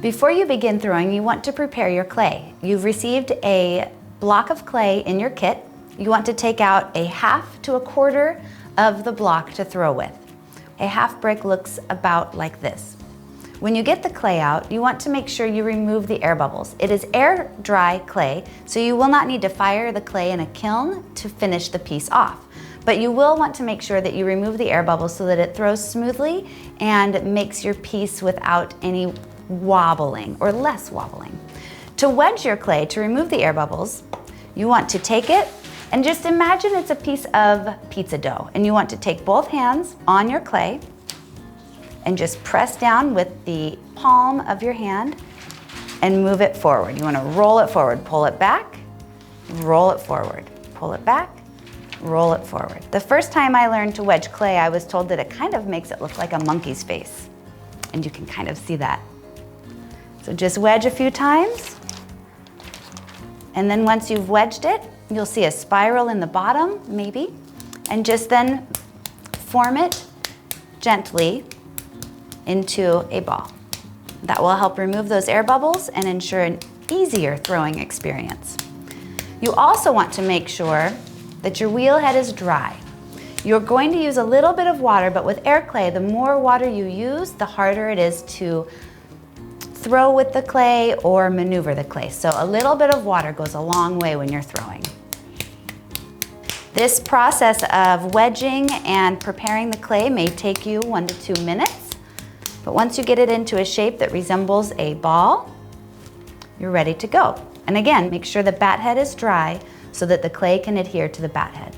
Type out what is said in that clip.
Before you begin throwing, you want to prepare your clay. You've received a block of clay in your kit. You want to take out a half to a quarter of the block to throw with. A half brick looks about like this. When you get the clay out, you want to make sure you remove the air bubbles. It is air dry clay, so you will not need to fire the clay in a kiln to finish the piece off. But you will want to make sure that you remove the air bubbles so that it throws smoothly and makes your piece without any wobbling or less wobbling. To wedge your clay, to remove the air bubbles, you want to take it and just imagine it's a piece of pizza dough, and you want to take both hands on your clay and just press down with the palm of your hand and move it forward. You want to roll it forward, pull it back, roll it forward, pull it back, roll it forward. The first time I learned to wedge clay, I was told that it kind of makes it look like a monkey's face, and you can kind of see that. So just wedge a few times, and then once you've wedged it, you'll see a spiral in the bottom, maybe, and just then form it gently into a ball. That will help remove those air bubbles and ensure an easier throwing experience. You also want to make sure that your wheel head is dry. You're going to use a little bit of water, but with air clay, the more water you use, the harder it is to throw with the clay or maneuver the clay. So a little bit of water goes a long way when you're throwing. This process of wedging and preparing the clay may take you 1 to 2 minutes, but once you get it into a shape that resembles a ball, you're ready to go. And again, make sure the bat head is dry so that the clay can adhere to the bat head.